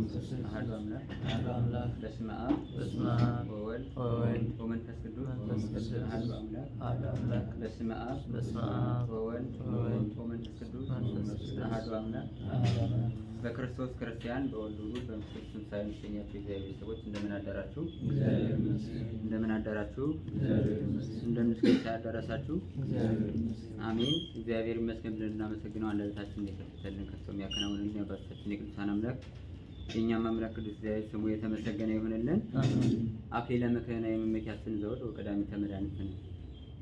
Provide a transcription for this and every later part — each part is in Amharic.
አሐዱ አምላክ በስመ አብ ወወልድ ወመንፈስ ቅዱስ አሐዱ አምላክ በስመ አብ ወወልድ ወመንፈስ ቅዱስ አሐዱ አምላክ። በክርስቶስ ክርስቲያን በወልድ ውሉድ በመንፈስ ቅዱስ ሳይንሰኛችሁ እግዚአብሔር ሰዎች እንደምን አደራችሁ? እንደምን አደራችሁ? እንደምን አደረሳችሁ? አሜን። እግዚአብሔር ይመስገን ብለን እናመሰግነው። አንደበታችንን የከፈተልን ከቶ የሚያከናውንልን የአባቶቻችን የቅዱሳን አምላክ የእኛም አምላክ ቅዱስ እግዚአብሔር ስሙ የተመሰገነ ይሁንልን። አክሊለ ምክህና የመመኪያችን ዘውድ ወቀዳሚተ መድኃኒትነ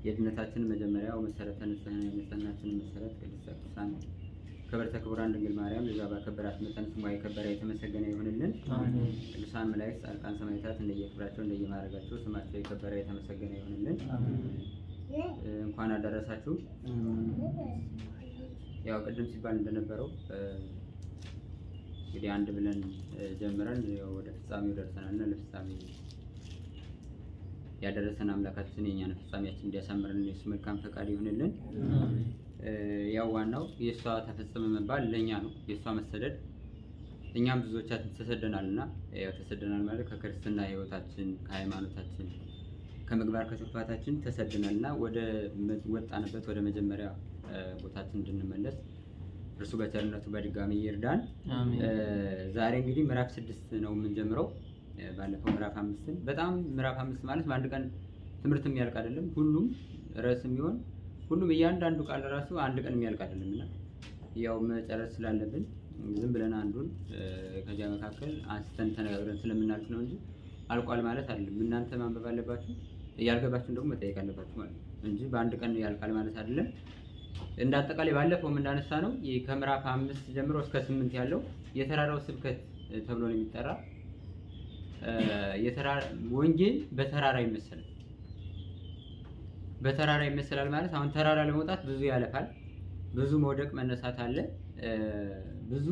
የድነታችን መጀመሪያው መሰረተ ንጽሕና የንጽሕናችን መሰረት ቅድስተ ቅዱሳን ክብርተ ክቡራን ድንግል ማርያም ለዛ ባከበራት መጠን ስሟ የከበረ የተመሰገነ ይሁንልን። ቅዱሳን መላእክት፣ ጻድቃን፣ ሰማዕታት እንደየክብራቸው እንደየማዕረጋቸው ስማቸው የከበረ የተመሰገነ ይሁንልን። እንኳን አደረሳችሁ። ያው ቅድም ሲባል እንደነበረው እንግዲህ አንድ ብለን ጀምረን ወደ ፍጻሜው ደርሰናልና ለፍጻሜ ያደረሰን አምላካችን የኛን ፍጻሜያችን እንዲያሳምርልን የሱ መልካም ፈቃድ ይሁንልን። ያው ዋናው የሷ ተፈጸመ መባል ለኛ ነው። የሷ መሰደድ እኛም ብዙዎቻችን ተሰደናልና ያው ተሰደናል ማለት ከክርስትና ህይወታችን ከሃይማኖታችን ከምግባር ከትሩፋታችን ተሰደናልና ወደ ወጣንበት ወደ መጀመሪያ ቦታችን እንድንመለስ እርሱ በቸርነቱ በድጋሚ ይርዳን። ዛሬ እንግዲህ ምዕራፍ 6 ነው የምንጀምረው። ባለፈው ምዕራፍ 5 በጣም ምዕራፍ 5 ማለት በአንድ ቀን ትምህርት የሚያልቅ አይደለም። ሁሉም ርዕስ የሚሆን ሁሉም እያንዳንዱ ቃል ራሱ አንድ ቀን የሚያልቅ አይደለምና ያው መጨረስ ስላለብን ዝም ብለን አንዱን ከዚያ መካከል አንስተን ተነጋግረን ስለምናልፍ ነው እንጂ አልቋል ማለት አይደለም። እናንተ ማንበብ አለባችሁ፣ ያልገባችሁን ደግሞ መጠየቅ አለባችሁ ማለት ነው እንጂ በአንድ ቀን ያልቃል ማለት አይደለም። እንደ አጠቃላይ ባለፈውም እንዳነሳ ነው ከምዕራፍ 5 ጀምሮ እስከ 8 ያለው የተራራው ስብከት ተብሎ ነው የሚጠራ። ወንጌል በተራራ ይመሰላል። በተራራ ይመሰላል ማለት አሁን ተራራ ለመውጣት ብዙ ያለፋል፣ ብዙ መውደቅ መነሳት አለ፣ ብዙ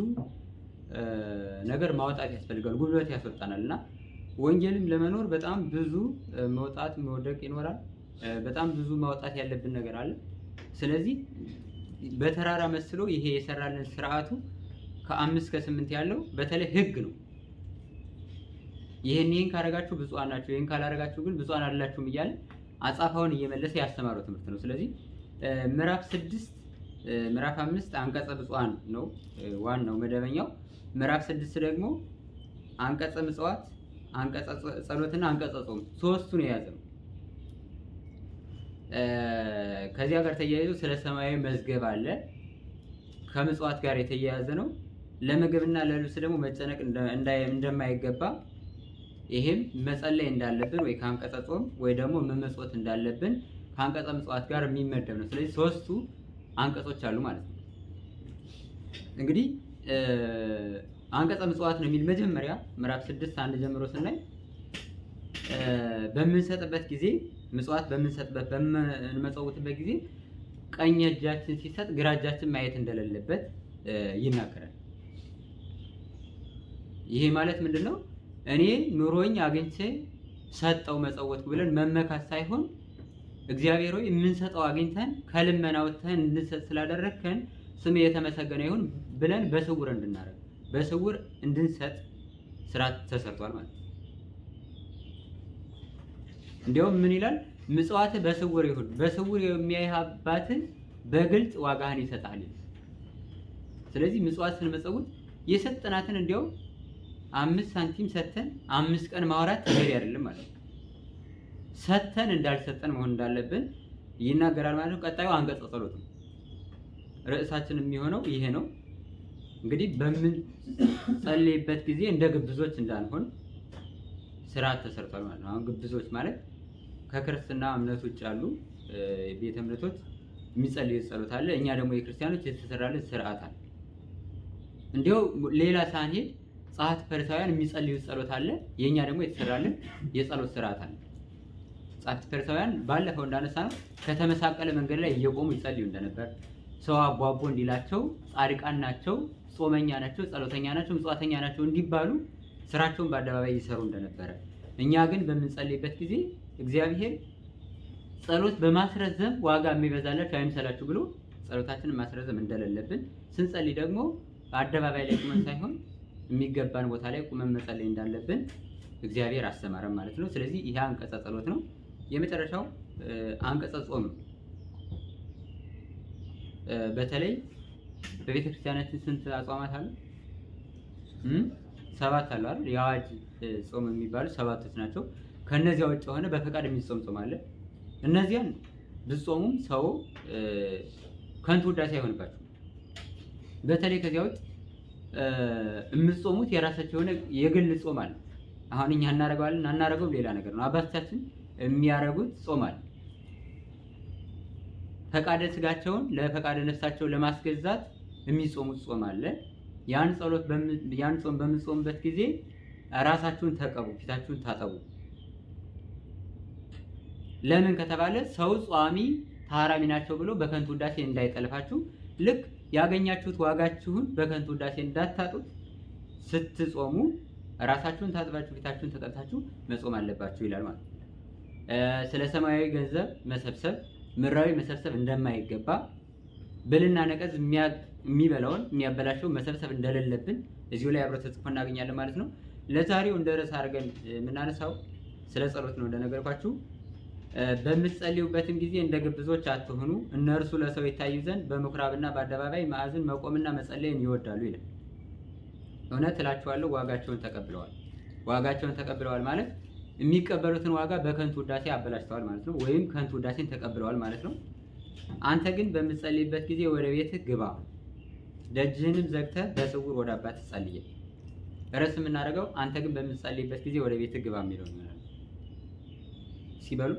ነገር ማውጣት ያስፈልጋል፣ ጉልበት ያስወጣናልና ወንጌልም ለመኖር በጣም ብዙ መውጣት መውደቅ ይኖራል። በጣም ብዙ ማውጣት ያለብን ነገር አለ። ስለዚህ በተራራ መስሎ ይሄ የሰራልን ስርዓቱ ከ5 እስከ 8 ያለው በተለይ ህግ ነው። ይሄን ካረጋችሁ ብፁዓን ናችሁ፣ ይሄን ካላረጋችሁ ግን ብፁዓን አይደላችሁም እያለ አጻፋውን እየመለሰ ያስተማረው ትምህርት ነው። ስለዚህ ምዕራፍ 6 ምዕራፍ 5 አንቀጸ ብፁዓን ነው ዋናው መደበኛው። ምዕራፍ 6 ደግሞ አንቀጸ ምጽዋት፣ አንቀጸ ጸሎትና አንቀጸ ጾም ሶስቱን የያዘ ነው። ከዚያ ጋር ተያይዞ ስለ ሰማያዊ መዝገብ አለ፣ ከምጽዋት ጋር የተያያዘ ነው። ለምግብና ለልብስ ደግሞ መጨነቅ እንደማይገባ ይሄም መጸለይ እንዳለብን ወይ ከአንቀጸ ጾም ወይ ደግሞ መመጽወት እንዳለብን ከአንቀጸ ምጽዋት ጋር የሚመደብ ነው። ስለዚህ ሶስቱ አንቀጾች አሉ ማለት ነው። እንግዲህ አንቀጸ ምጽዋት ነው የሚል መጀመሪያ ምዕራፍ 6 አንድ ጀምሮ ስናይ በምንሰጥበት ጊዜ ምጽዋት በምንሰጥበት በምንመጸውትበት ጊዜ ቀኝ እጃችን ሲሰጥ ግራ እጃችን ማየት እንደሌለበት ይናገራል። ይሄ ማለት ምንድነው? እኔ ኑሮኝ አግኝቼ ሰጠው መጸወት ብለን መመካት ሳይሆን እግዚአብሔር ሆይ የምንሰጠው አግኝተን ከልመና ወጥተን እንድንሰጥ ስላደረከን ስም የተመሰገነ ይሁን ብለን በስውር እንድናረግ በስውር እንድንሰጥ ስራ ተሰርቷል ማለት ነው። እንዲያውም ምን ይላል? ምጽዋት በስውር ይሁን፣ በስውር የሚያይህ አባትህ በግልጽ ዋጋህን ይሰጣል። ስለዚህ ምጽዋት ስንመጸውት የሰጠናትን እንዲያውም 5 ሳንቲም ሰተን 5 ቀን ማውራት ተገቢ አይደለም ማለት ነው። ሰተን እንዳልሰጠን መሆን እንዳለብን ይናገራል ማለት ነው። ቀጣዩ አንቀጸ ጸሎት ነው። ርዕሳችን የሚሆነው ይሄ ነው። እንግዲህ በምንጸልይበት ጊዜ እንደ ግብዞች እንዳንሆን ስርዓት ተሰርቷል ማለት ነው። አሁን ግብዞች ማለት ከክርስትና እምነት ውጭ ያሉ ቤተ እምነቶች የሚጸልዩት ጸሎት አለ። እኛ ደግሞ የክርስቲያኖች የተሰራልን ስርዓት አለ። እንዲያው ሌላ ሳንሄድ ጸሐፍት ፈሪሳውያን የሚጸልዩት ጸሎት አለ። የኛ ደግሞ የተሰራልን የጸሎት ስርዓት አለ። ጸሐፍት ፈሪሳውያን ባለፈው እንዳነሳ ነው ከተመሳቀለ መንገድ ላይ እየቆሙ ይጸልዩ እንደነበር፣ ሰው አቧቦ እንዲላቸው ጻድቃን ናቸው፣ ጾመኛ ናቸው፣ ጸሎተኛ ናቸው፣ ምጽዋተኛ ናቸው እንዲባሉ ስራቸውን በአደባባይ ይሰሩ እንደነበረ፣ እኛ ግን በምንጸልይበት ጊዜ እግዚአብሔር ጸሎት በማስረዘም ዋጋ የሚበዛላችሁ አይምሰላችሁ ብሎ ጸሎታችንን ማስረዘም እንደሌለብን፣ ስንጸልይ ደግሞ በአደባባይ ላይ ቆመን ሳይሆን የሚገባን ቦታ ላይ ቁመን መጸለይ እንዳለብን እግዚአብሔር አስተማረን ማለት ነው። ስለዚህ ይሄ አንቀጸ ጸሎት ነው። የመጨረሻው አንቀጸ ጾም ነው። በተለይ በቤተ ክርስቲያናችን ስንት አጽዋማት አሉ? 7 አሉ አይደል? የአዋጅ ጾም የሚባሉ 7 ናቸው። ከነዚያ ውጭ የሆነ በፈቃድ የሚጾም ጾም አለ። እነዚያን ብትጾሙም ሰው ከንቱ ውዳሴ አይሆንባችሁ። በተለይ ከዚያ ውጭ የምትጾሙት የራሳቸው የሆነ የግል ጾም አለ። አሁን እኛ እናደርገዋለን አናደርገው ሌላ ነገር ነው። አባቶቻችን የሚያደርጉት ጾም አለ። ፈቃደ ስጋቸውን ለፈቃደ ነፍሳቸው ለማስገዛት የሚጾሙት ጾም አለ። ያን ጾም በምትጾሙበት ጊዜ ራሳችሁን ተቀቡ፣ ፊታችሁን ታጠቡ። ለምን ከተባለ ሰው ጿሚ ታራሚ ናቸው ብሎ በከንቱ ውዳሴ እንዳይጠልፋችሁ፣ ልክ ያገኛችሁት ዋጋችሁን በከንቱ ውዳሴ እንዳታጡት ስትጾሙ ራሳችሁን ታጥባችሁ ፊታችሁን ተቀብታችሁ መጾም አለባችሁ ይላል ማለት ነው። ስለ ሰማያዊ ገንዘብ መሰብሰብ ምድራዊ መሰብሰብ እንደማይገባ፣ ብልና ነቀዝ የሚበላውን የሚያበላሸው መሰብሰብ እንደሌለብን እዚሁ ላይ አብሮ ተጽፎ እናገኛለን ማለት ነው። ለዛሬው እንደ ርዕስ አድርገን የምናነሳው ስለ ጸሎት ነው። እንደነገርኳችሁ በምትጸልዩበትም ጊዜ እንደ ግብዞች አትሁኑ፣ እነርሱ ለሰው ይታዩ ዘንድ በምኩራብና በአደባባይ ማዕዘን መቆምና መጸለይን ይወዳሉ ይላል። እውነት እላችኋለሁ ዋጋቸውን ተቀብለዋል። ዋጋቸውን ተቀብለዋል ማለት የሚቀበሉትን ዋጋ በከንቱ ውዳሴ አበላሽተዋል ማለት ነው፣ ወይም ከንቱ ውዳሴን ተቀብለዋል ማለት ነው። አንተ ግን በምትጸልይበት ጊዜ ወደ ቤትህ ግባ፣ ደጅህንም ዘግተህ በስውር ወደ አባትህ ጸልይ። ርዕስ የምናደርገው አንተ ግን በምትጸልይበት ጊዜ ወደ ቤትህ ግባ የሚለው ነው። ሲበሉ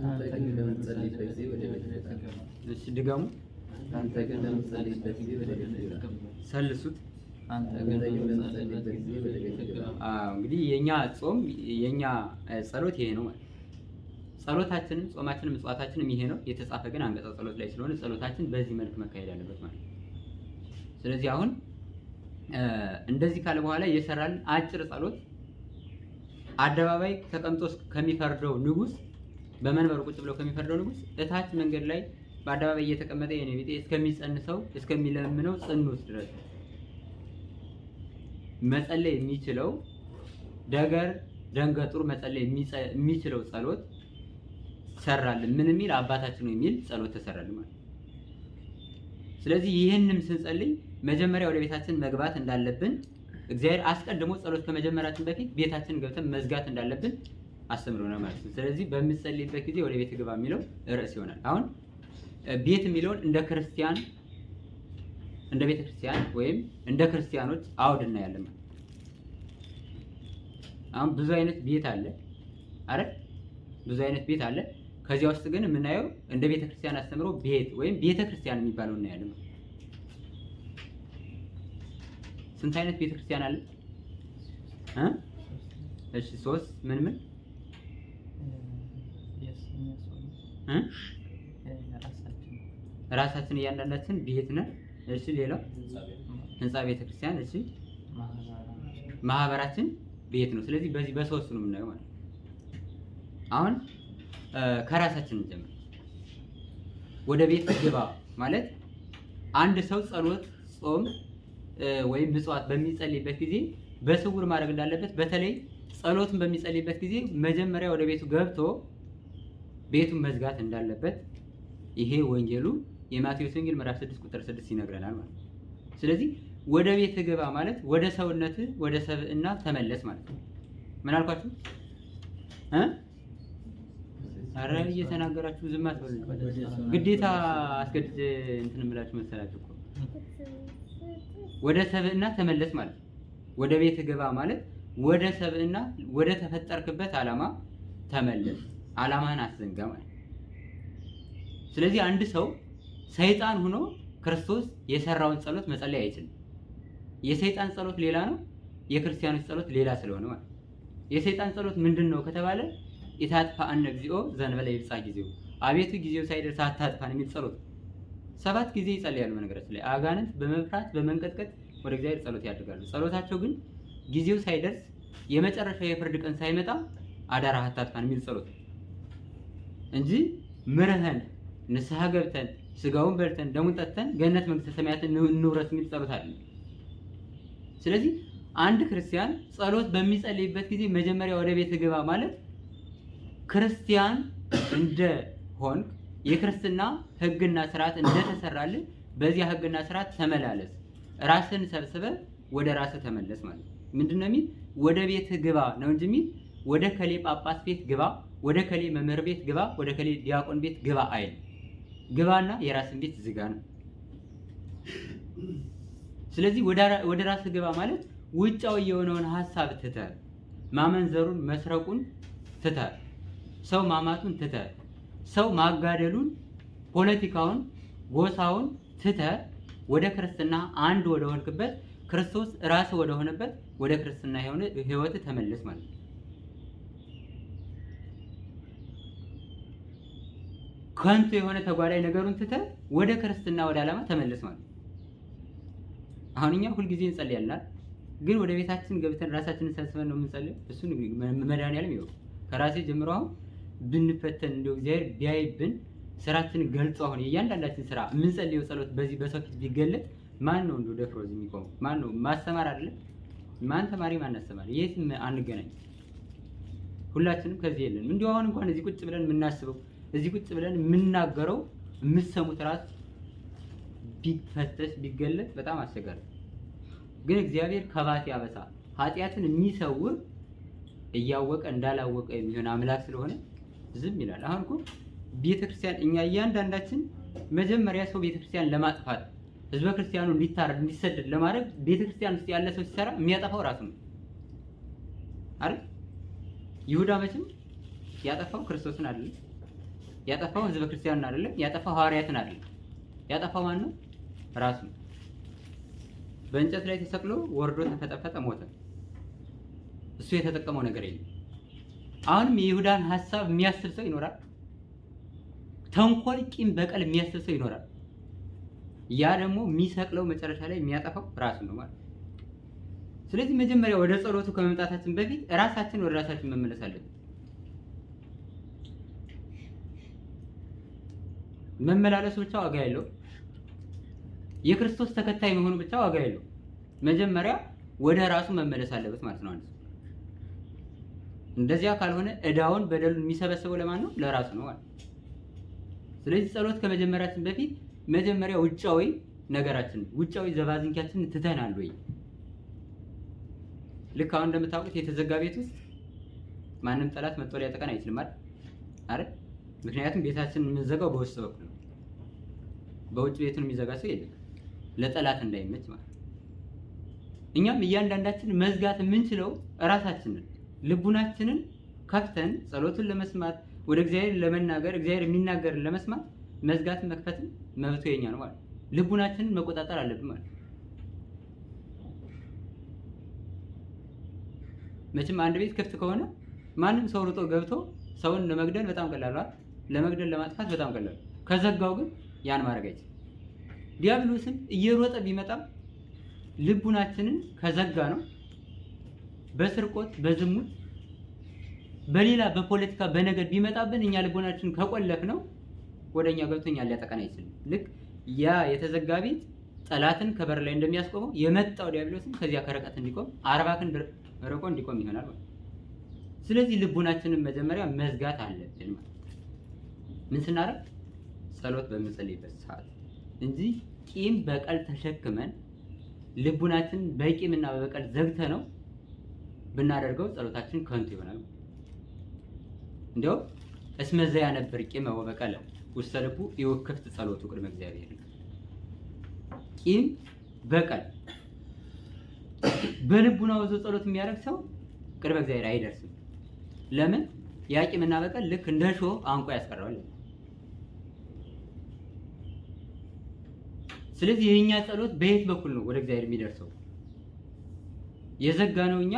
አንተ ግን በምትጸልይበት ጊዜ ወደ ቤትህ ግባ። እሺ ድገሙ። አንተ ግን በምትጸልይበት ጊዜ ወደ ቤትህ ግባ። ሰልሱት። አንተ ግን በምትጸልይበት ጊዜ ወደ ቤትህ ግባ። እንግዲህ የኛ ጾም የኛ ጸሎት ይሄ ነው ማለት ነው። ጸሎታችንም ጾማችንም ምጽዋታችንም ይሄ ነው። የተጻፈ ግን አንቀጸ ጸሎት ላይ ስለሆነ ጸሎታችን በዚህ መልክ መካሄድ አለበት ማለት ነው። ስለዚህ አሁን እንደዚህ ካለ በኋላ የሰራልን አጭር ጸሎት አደባባይ ተቀምጦ ከሚፈርደው ንጉስ፣ በመንበሩ ቁጭ ብለው ከሚፈርደው ንጉስ እታች መንገድ ላይ በአደባባይ እየተቀመጠ የኔ ቤቴ እስከሚጸንሰው እስከሚለምነው ጽኑስ ድረስ መጸለይ የሚችለው ደገር ደንገጡር መጸለይ የሚችለው ጸሎት ሰራልን። ምን የሚል አባታችን ነው የሚል ጸሎት ተሰራልን ማለት። ስለዚህ ይህንም ስንጸልይ መጀመሪያ ወደ ቤታችን መግባት እንዳለብን እግዚአብሔር አስቀድሞ ጸሎት ከመጀመራችን በፊት ቤታችን ገብተን መዝጋት እንዳለብን አስተምሮናል ማለት ነው። ስለዚህ በምትጸልይበት ጊዜ ወደ ቤት ግባ የሚለው ርዕስ ይሆናል። አሁን ቤት የሚለውን እንደ ክርስቲያን እንደ ቤተ ክርስቲያን ወይም እንደ ክርስቲያኖች አውድ እናያለን ማለት። አሁን ብዙ አይነት ቤት አለ አይደል? ብዙ አይነት ቤት አለ። ከዚያ ውስጥ ግን የምናየው እንደ ቤተ ክርስቲያን አስተምሮ ቤት ወይም ቤተ ክርስቲያን የሚባለው እናያለን ማለት። ስንት አይነት ቤተ ክርስቲያን አለ? እሺ 3 ምን ምን? ራሳችን እያንዳንዳችን ቤት ነን። እሺ ሌላው ህንጻ ቤተ ክርስቲያን። እሺ ማህበራችን ቤት ነው። ስለዚህ በዚህ በሶስቱ ነው የምናየው ማለት ነው። አሁን ከራሳችን እንጀምር። ወደ ቤት ግባ ማለት አንድ ሰው ጸሎት፣ ጾም ወይም ምጽዋት በሚጸልይበት ጊዜ በስውር ማድረግ እንዳለበት፣ በተለይ ጸሎትን በሚጸልይበት ጊዜ መጀመሪያ ወደ ቤቱ ገብቶ ቤቱን መዝጋት እንዳለበት ይሄ ወንጌሉ የማቴዎስ ወንጌል ምዕራፍ 6 ቁጥር 6 ይነግረናል ማለት ነው። ስለዚህ ወደ ቤት ግባ ማለት ወደ ሰውነት ወደ ሰብእና ተመለስ ማለት ነው። ምን አልኳችሁ? አረ እየተናገራችሁ ዝም አትበሉ። ግዴታ አስገድጄ እንትን እምላችሁ መሰላችሁ እኮ። ወደ ሰብእና ተመለስ ማለት ወደ ቤት ግባ ማለት ወደ ሰብእና ወደ ተፈጠርክበት ዓላማ ተመለስ፣ ዓላማህን አስዘንጋ ማለት። ስለዚህ አንድ ሰው ሰይጣን ሆኖ ክርስቶስ የሰራውን ጸሎት መጸለይ አይችልም። የሰይጣን ጸሎት ሌላ ነው፣ የክርስቲያኖች ጸሎት ሌላ ስለሆነ ማለት። የሰይጣን ጸሎት ምንድነው ከተባለ ኢታጥፋአነ እግዚኦ ዘእንበለ ይብጻሕ ጊዜው፣ አቤቱ ጊዜው ሳይደርስ አታጥፋን የሚል ጸሎት 7 ጊዜ ይጸልያሉ። በነገራችን ላይ አጋንንት በመፍራት በመንቀጥቀጥ ወደ እግዚአብሔር ጸሎት ያደርጋሉ። ጸሎታቸው ግን ጊዜው ሳይደርስ የመጨረሻው የፍርድ ቀን ሳይመጣ አዳራ አታጥፋን የሚል ጸሎት እንጂ ምርህን ንስሐ ገብተን ስጋውን በልተን ደሙን ጠጥተን ገነት መንግስተ ሰማያትን እንውረስ የሚል ጸሎት አይደለም። ስለዚህ አንድ ክርስቲያን ጸሎት በሚጸልይበት ጊዜ መጀመሪያ ወደ ቤት ግባ ማለት ክርስቲያን እንደሆንክ የክርስትና ሕግና ስርዓት እንደተሰራልን በዚያ ሕግና ስርዓት ተመላለስ፣ ራስን ሰብስበ ወደ ራስህ ተመለስ ማለት ምንድነው የሚል ወደ ቤት ግባ ነው እንጂ የሚል ወደ ከሌ ጳጳስ ቤት ግባ፣ ወደ ከሌ መምህር ቤት ግባ፣ ወደ ከሌ ዲያቆን ቤት ግባ አይል። ግባና የራስን ቤት ዝጋ ነው። ስለዚህ ወደ ራስህ ግባ ማለት ውጫዊ የሆነውን ሐሳብ ትተህ ማመንዘሩን መስረቁን ትተህ ሰው ማማቱን ትተህ ሰው ማጋደሉን ፖለቲካውን ጎሳውን ትተህ ወደ ክርስትና አንድ ወደ ሆንክበት ክርስቶስ ራስ ወደ ሆነበት ወደ ክርስትና ህይወት ተመለስ ማለት ነው። ከንቱ የሆነ ተጓዳይ ነገሩን ትተህ ወደ ክርስትና ወደ ዓላማ ተመለስ ማለት ነው። አሁን እኛ ሁልጊዜ እንጸልያለን፣ ግን ወደ ቤታችን ገብተን ራሳችንን ሰብስበን ነው የምንጸልየው። እሱን መድኃኒዓለም ይኸው ከራሴ ጀምሮ አሁን ብንፈተን እንደው እግዚአብሔር ቢያይብን ስራችንን ገልጾ አሁን የእያንዳንዳችን ስራ የምንጸልየው ጸሎት በዚህ በሰው ፊት ቢገለጥ ማን ነው እንደው ደፍሮ እዚህ የሚቆመው? ማን ነው? ማስተማር አይደለም ማን ተማሪ ማን አስተማሪ? የትም አንገናኝ። ሁላችንም ከዚህ የለንም። እንዲሁ አሁን እንኳን እዚህ ቁጭ ብለን የምናስበው እዚህ ቁጭ ብለን የምናገረው የምትሰሙት ራስ ቢፈተሽ ቢገለጥ በጣም አስቸጋሪ። ግን እግዚአብሔር ከባት ያበሳ ኃጢአትን የሚሰውር እያወቀ እንዳላወቀ የሚሆን አምላክ ስለሆነ ዝም ይላል። አሁን እኮ ቤተክርስቲያን እኛ እያንዳንዳችን መጀመሪያ ሰው ቤተክርስቲያን ለማጥፋት ህዝበ ክርስቲያኑ እንዲታረድ እንዲሰደድ ለማድረግ ቤተክርስቲያን ውስጥ ያለ ሰው ሲሰራ የሚያጠፋው ራሱ ነው አይደል? ይሁዳ መቼም ያጠፋው ክርስቶስን አይደለም፣ ያጠፋው ህዝበ ክርስቲያኑን አይደለም፣ ያጠፋው ሐዋርያትን አይደለም። ያጠፋው ማን ነው? ራሱ ነው። በእንጨት ላይ ተሰቅሎ ወርዶ ተፈጠፈጠ፣ ሞተ። እሱ የተጠቀመው ነገር የለም። አሁንም የይሁዳን ሐሳብ የሚያስብ ሰው ይኖራል። ተንኮል፣ ቂም፣ በቀል የሚያስብ ሰው ይኖራል። ያ ደግሞ የሚሰቅለው መጨረሻ ላይ የሚያጠፋው ራሱ ነው ማለት። ስለዚህ መጀመሪያ ወደ ጸሎቱ ከመምጣታችን በፊት ራሳችን ወደ ራሳችን መመለስ አለብን። መመላለሱ ብቻ ዋጋ የለው። የክርስቶስ ተከታይ መሆኑ ብቻ ዋጋ የለው። መጀመሪያ ወደ ራሱ መመለስ አለበት ማለት ነው አንተ። እንደዚያ ካልሆነ እዳውን በደሉን የሚሰበሰበው ለማን ነው? ለራሱ ነው ማለት። ስለዚህ ጸሎት ከመጀመሪያችን በፊት መጀመሪያ ውጫዊ ነገራችን ውጫዊ ዘባዝንኪያችንን ትተናል ወይ? ልክ አሁን እንደምታውቁት የተዘጋ ቤት ውስጥ ማንም ጠላት መጥቶ ሊያጠቃን አይችልም አይደል? ምክንያቱም ቤታችንን የምንዘጋው በውስጥ በኩል ነው። በውጭ ቤቱን የሚዘጋ ሰው የለም፣ ለጠላት እንዳይመች ማለት። እኛም እያንዳንዳችን መዝጋት የምንችለው እራሳችንን ልቡናችንን ከፍተን ጸሎቱን ለመስማት ወደ እግዚአብሔር ለመናገር እግዚአብሔር የሚናገርን ለመስማት መዝጋትን መክፈትን መብቱ የኛ ነው ማለት። ልቡናችንን መቆጣጠር አለብን ማለት። መቼም አንድ ቤት ክፍት ከሆነ ማንም ሰው ሩጦ ገብቶ ሰውን ለመግደል በጣም ቀላል ነው፣ ለመግደል ለማጥፋት በጣም ቀላል። ከዘጋው ግን ያን ማድረግ አይችልም። ዲያብሎስም እየሮጠ ቢመጣም ልቡናችንን ከዘጋ ነው በስርቆት በዝሙት በሌላ በፖለቲካ በነገድ ቢመጣብን እኛ ልቡናችንን ከቆለፍ ነው ወደኛ ገብቶኛ ሊያጠቃን አይችልም። ልክ ያ የተዘጋ ቤት ጠላትን ከበር ላይ እንደሚያስቆመው የመጣው ዲያብሎስም ከዚያ ከርቀት እንዲቆም 40 ክንድ ርቆ እንዲቆም ይሆናል ማለት። ስለዚህ ልቡናችንን መጀመሪያ መዝጋት አለብን ማለት። ምን ስናደርግ? ጸሎት በምንጸልይበት ሰዓት እንጂ ቂም በቀል ተሸክመን ልቡናችንን በቂምና በበቀል ዘግተ ነው ብናደርገው ጸሎታችን ከንቱ ይሆናል። እንደው እስመዚያ ነበር ቂም ወበቀል ውስተ ልቡ ይወክፍት ጸሎቱ ቅድመ እግዚአብሔር። ቂም በቀል በልቡናው ወዞ ጸሎት የሚያደርግ ሰው ቅድመ እግዚአብሔር አይደርስም። ለምን? ያ ቂምና በቀል ልክ እንደ ሾህ አንቆ ያስቀረዋል። ስለዚህ የኛ ጸሎት በየት በኩል ነው ወደ እግዚአብሔር የሚደርሰው? የዘጋነው እኛ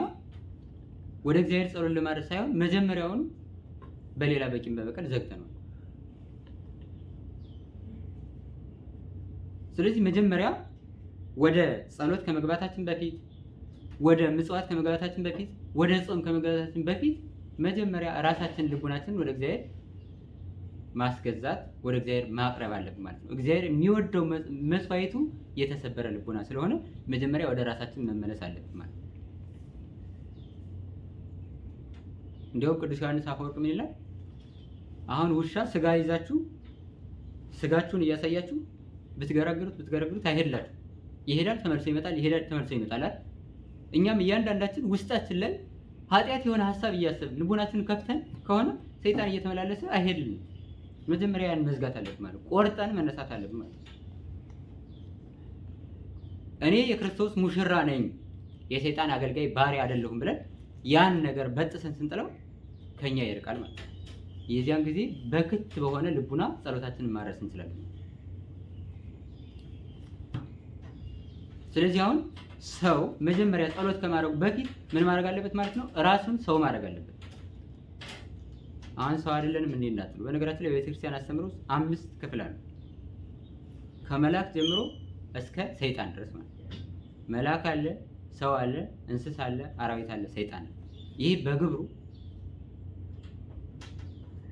ወደ እግዚአብሔር ጸሎት ለማድረስ ሳይሆን መጀመሪያውን በሌላ በቂም በበቀል ዘግተነው። ስለዚህ መጀመሪያ ወደ ጸሎት ከመግባታችን በፊት ወደ ምጽዋት ከመግባታችን በፊት ወደ ጾም ከመግባታችን በፊት መጀመሪያ ራሳችን ልቡናችን ወደ እግዚአብሔር ማስገዛት ወደ እግዚአብሔር ማቅረብ አለብን ማለት ነው። እግዚአብሔር የሚወደው መስዋዕቱ የተሰበረ ልቦና ስለሆነ መጀመሪያ ወደ ራሳችን መመለስ አለብን ማለት ነው። እንዲያውም ቅዱስ ዮሐንስ አፈወርቅ ምን ይላል? አሁን ውሻ ስጋ ይዛችሁ ስጋችሁን እያሳያችሁ ብትገረግሩት አይሄድላችሁ። ይሄዳል ተመልሶ ይመጣል፣ ይሄዳል ተመልሶ ይመጣል። እኛም እያንዳንዳችን ውስጣችን ላይ ኃጢአት የሆነ ሐሳብ እያሰብን ልቦናችንን ከፍተን ከሆነ ሰይጣን እየተመላለሰ አይሄድልንም። መጀመሪያ ያን መዝጋት አለብን ማለት ቆርጠን መነሳት አለብን ማለት ነው። እኔ የክርስቶስ ሙሽራ ነኝ የሰይጣን አገልጋይ ባሪያ አይደለሁም ብለን ያን ነገር በጥሰን ስንጥለው ከኛ ይርቃል ማለት ነው። የዚያን ጊዜ በክት በሆነ ልቡና ጸሎታችንን ማድረስ እንችላለን። ስለዚህ አሁን ሰው መጀመሪያ ጸሎት ከማድረጉ በፊት ምን ማድረግ አለበት ማለት ነው? ራሱን ሰው ማድረግ አለበት። አሁን ሰው አይደለንም እንዴ እንዳትሉ። በነገራችን ላይ በቤተክርስቲያን አስተምሮ 5 ክፍል አለ። ከመላክ ጀምሮ እስከ ሰይጣን ድረስ ማለት ነው። መላክ አለ፣ ሰው አለ፣ እንስሳ አለ፣ አራዊት አለ፣ ሰይጣን አለ። ይሄ በግብሩ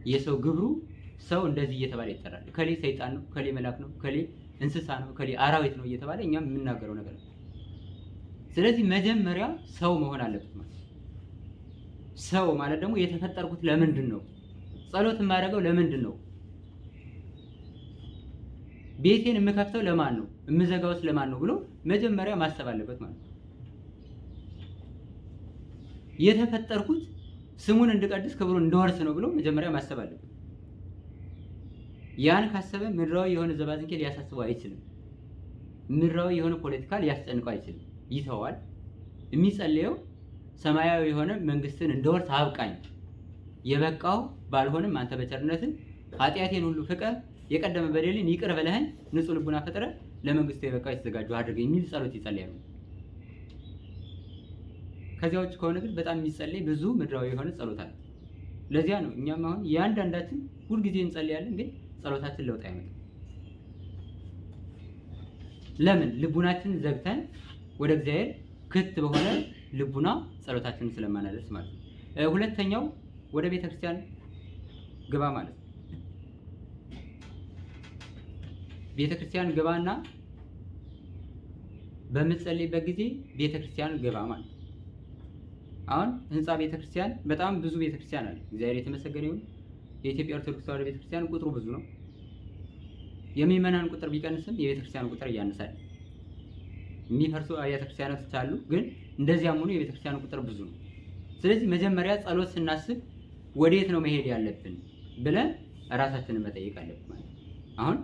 የሰው ግብሩ ሰው እንደዚህ እየተባለ ይጠራል። ከሌ ሰይጣን ነው፣ ከሌ መላክ ነው፣ ከሌ እንስሳ ነው፣ ከሌ አራዊት ነው እየተባለ እኛም የምናገረው ነገር ነው። ስለዚህ መጀመሪያ ሰው መሆን አለበት ማለት ነው። ሰው ማለት ደግሞ የተፈጠርኩት ለምንድን ነው? ጸሎት የማደርገው ለምንድን ነው? ቤቴን የምከፍተው ለማን ነው? የምዘጋውስ ለማን ነው ብሎ መጀመሪያ ማሰብ አለበት ማለት ነው። የተፈጠርኩት ስሙን እንድቀድስ ክብሩን እንድወርስ ነው ብሎ መጀመሪያ ማሰብ አለበት። ያን ካሰበ ምድራዊ የሆነ ዘባዝንኬ ሊያሳስበው አይችልም። ምድራዊ የሆነ ፖለቲካ ሊያስጨንቀው አይችልም። ይተዋል። የሚጸልየው ሰማያዊ የሆነ መንግስትን እንድወርስ አብቃኝ፣ የበቃው ባልሆንም አንተ በቸርነትህ ኃጢአቴን ሁሉ ፍቀህ የቀደመ በደሌን ይቅር በለኸኝ ንጹህ ልቡና ፈጥረህ ለመንግስቱ የበቃው የተዘጋጀው አድርገኝ የሚል ጸሎት ይጸልያል። ከዚያ ውጭ ከሆነ ግን በጣም የሚጸልይ ብዙ ምድራዊ የሆነ ጸሎት አለ። ለዚያ ነው እኛም አሁን ያንዳንዳችን ሁልጊዜ እንጸልያለን፣ ግን ጸሎታችን ለውጥ አይመጣም። ለምን? ልቡናችንን ዘግተን ወደ እግዚአብሔር ክት በሆነ ልቡና ጸሎታችንን ስለማናደርስ ማለት ነው። ሁለተኛው ወደ ቤተክርስቲያን ግባ ማለት ነው። ቤተክርስቲያን ግባና በምትጸልይበት ጊዜ ቤተክርስቲያን ግባ ማለት ነው። አሁን ህንጻ ቤተክርስቲያን በጣም ብዙ ቤተክርስቲያን አለ። እግዚአብሔር የተመሰገነ ይሁን። የኢትዮጵያ ኦርቶዶክስ ተዋሕዶ ቤተክርስቲያን ቁጥሩ ብዙ ነው። የሚመናን ቁጥር ቢቀንስም የቤተክርስቲያን ቁጥር እያነሳል። የሚፈርሱ አብያተ ክርስቲያናት አሉ፣ ግን እንደዚያም ሆኖ የቤተክርስቲያን ቁጥር ብዙ ነው። ስለዚህ መጀመሪያ ጸሎት ስናስብ ወዴት ነው መሄድ ያለብን ብለን ራሳችንን መጠየቅ አለብን ማለት ነው። አሁን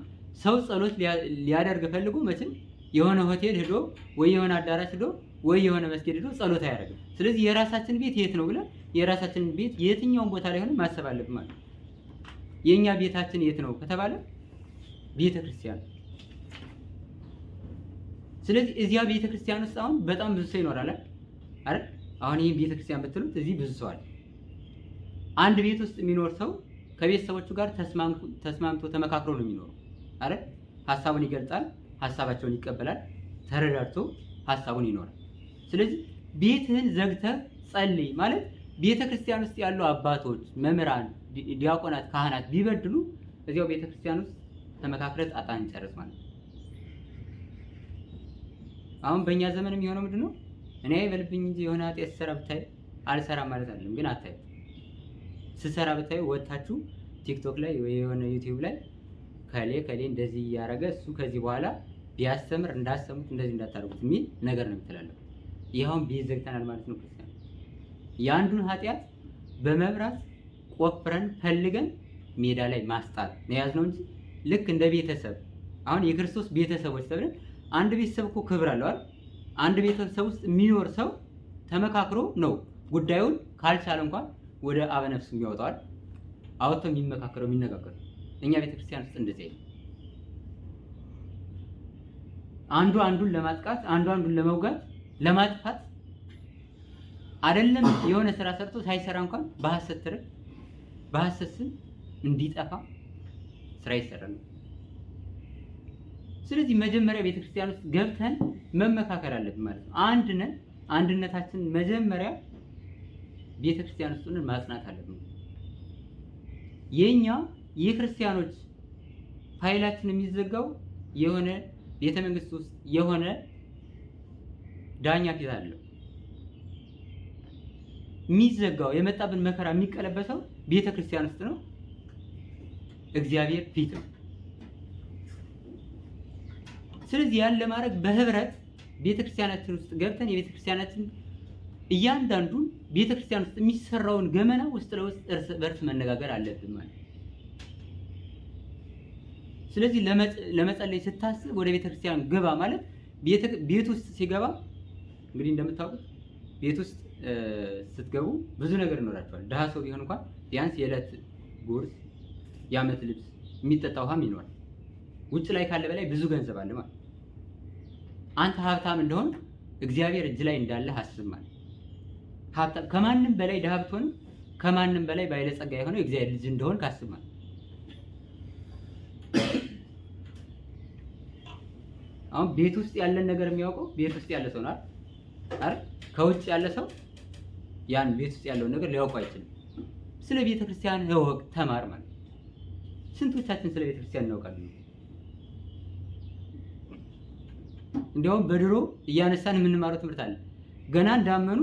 ሰው ጸሎት ሊያደርግ ፈልጎ መቼም የሆነ ሆቴል ሄዶ ወይ የሆነ አዳራሽ ሄዶ ወይ የሆነ መስጊድ ሄዶ ጸሎት አያደርግም። ስለዚህ የራሳችን ቤት የት ነው ብለን የራሳችንን ቤት የትኛውን ቦታ ላይ ሆነ ማሰብ አለብን ማለት ነው። የኛ ቤታችን የት ነው ከተባለ ቤተክርስቲያን። ስለዚህ እዚያ ቤተክርስቲያን ውስጥ አሁን በጣም ብዙ ሰው ይኖራል አይደል? አሁን ይሄን ቤተክርስቲያን ብትሉት እዚህ ብዙ ሰው አለ። አንድ ቤት ውስጥ የሚኖር ሰው ከቤተሰቦቹ ጋር ተስማምቶ ተመካክሮ ነው የሚኖረው አይደል? ሐሳቡን ይገልጻል፣ ሐሳባቸውን ይቀበላል፣ ተረዳድቶ ሐሳቡን ይኖራል። ስለዚህ ቤትህን ዘግተህ ጸልይ ማለት ቤተክርስቲያን ውስጥ ያሉ አባቶች፣ መምህራን፣ ዲያቆናት፣ ካህናት ቢበድሉ እዚያው ቤተክርስቲያን ውስጥ ተመካክረህ ጣጣን ጨርስ ማለት ነው። አሁን በእኛ ዘመን የሚሆነው ምንድነው? እኔ አይበልብኝ እንጂ የሆነ ኃጢአት ስሰራ ብታይ አልሰራም ማለት አይደለም፣ ግን አታዩ ስሰራ ብታይ ወጣችሁ ቲክቶክ ላይ ወይ የሆነ ዩቲዩብ ላይ ከሌ እንደዚህ እያደረገ እሱ ከዚህ በኋላ ቢያስተምር እንዳሰሙት እንደዚህ እንዳታደርጉት የሚል ነገር ነው የምትላለፈው። ይሄውን ቤት ዘግተናል ማለት ነው። ክርስቲያን ያንዱን ኃጢአት በመብራት ቆፍረን ፈልገን ሜዳ ላይ ማስጣት ነው ያዝነው እንጂ ልክ እንደ ቤተሰብ አሁን የክርስቶስ ቤተሰቦች ተብለን አንድ ቤተሰብ እኮ ክብር አለው አይደል? አንድ ቤተሰብ ውስጥ የሚኖር ሰው ተመካክሮ ነው ጉዳዩን ካልቻለ እንኳን ወደ አበነፍስ የሚያወጣው አውጥቶ የሚመካከረው የሚነጋገረው። እኛ ቤተክርስቲያን ውስጥ እንደዚህ አይደል። አንዱ አንዱን ለማጥቃት አንዱ አንዱን ለመውጋት ለማጥፋት አይደለም። የሆነ ስራ ሰርቶ ሳይሰራ እንኳን በሐሰት ትርክ በሐሰት ስም እንዲጠፋ ስራ ይሰራል። ስለዚህ መጀመሪያ ቤተክርስቲያን ውስጥ ገብተን መመካከር አለብን ማለት ነው። አንድነታችን መጀመሪያ ቤተክርስቲያን ውስጥ ማጽናት አለብን። የኛ የክርስቲያኖች ፋይላችን የሚዘጋው የሆነ ቤተ መንግስት ውስጥ የሆነ ዳኛ ፊት አለው። የሚዘጋው የመጣብን መከራ የሚቀለበሰው ቤተ ክርስቲያን ውስጥ ነው፣ እግዚአብሔር ፊት ነው። ስለዚህ ያን ለማድረግ በህብረት ቤተ ክርስቲያናችን ውስጥ ገብተን የቤተ ክርስቲያናችን እያንዳንዱ ቤተ ክርስቲያን ውስጥ የሚሰራውን ገመና ውስጥ ለውስጥ እርስ በርስ መነጋገር አለብን ማለት። ስለዚህ ለመጸለይ ስታስብ ወደ ቤተ ክርስቲያን ግባ ማለት ቤት ውስጥ ሲገባ እንግዲህ እንደምታውቁት ቤት ውስጥ ስትገቡ ብዙ ነገር ይኖራቸዋል። ድሃ ሰው ቢሆን እንኳን ቢያንስ የዕለት ጉርስ፣ የዓመት ልብስ፣ የሚጠጣ ውሃም ይኖራል። ውጭ ላይ ካለ በላይ ብዙ ገንዘብ አለ ማለት። አንተ ሀብታም እንደሆን እግዚአብሔር እጅ ላይ እንዳለ አስብ ማለት። ሀብታም ከማንም በላይ ድሃ ብትሆንም ከማንም በላይ ባለጸጋ የሆነው እግዚአብሔር ልጅ እንደሆን ካስብ ማለት። አሁን ቤት ውስጥ ያለን ነገር የሚያውቀው ቤት ውስጥ ያለ ሰው ነው አይደል? ከውጭ ያለ ሰው ያን ቤት ውስጥ ያለውን ነገር ሊያውቀው አይችልም። ስለ ቤተ ክርስቲያን እወቅ፣ ተማር ማለት። ስንቶቻችን ስለ ቤተ ክርስቲያን እናውቃለን? እንዲያውም በድሮ እያነሳን የምንማረው ትምህርት አለ። ገና እንዳመኑ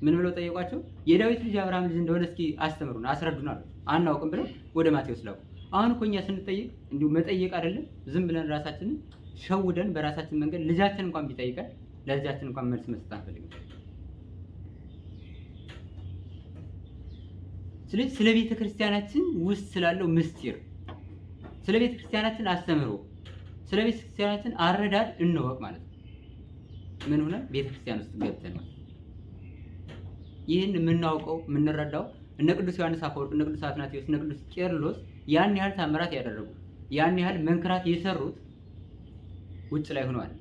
ምን ብለው ጠየቋቸው? የዳዊት ልጅ አብርሃም ልጅ እንደሆነ እስኪ አስተምሩን፣ አስረዱን አሉ። አናውቅም ብለው ወደ ማቴዎስ ላኩ። አሁን እኮ እኛ ስንጠይቅ እንዲሁ መጠየቅ አይደለም ዝም ብለን ራሳችንን ሸውደን በራሳችን መንገድ ልጃችን እንኳን ቢጠይቀን ለልጃችን እንኳን መልስ መስጠት አንፈልግም። ስለዚህ ስለ ቤተ ክርስቲያናችን ውስጥ ስላለው ምስጢር፣ ስለ ቤተ ክርስቲያናችን አስተምሮ፣ ስለ ቤተ ክርስቲያናችን አረዳድ እንወቅ ማለት ነው። ምን ሆነ? ቤተ ክርስቲያን ውስጥ ገብተን ማለት ይህን የምናውቀው የምንረዳው እነ ቅዱስ ዮሐንስ አፈወርቅ፣ እነ ቅዱስ አትናቴዎስ፣ እነ ቅዱስ ቄርሎስ ያን ያህል ታምራት ያደረጉ ያን ያህል መንክራት የሰሩት ውጭ ላይ ሆነዋል።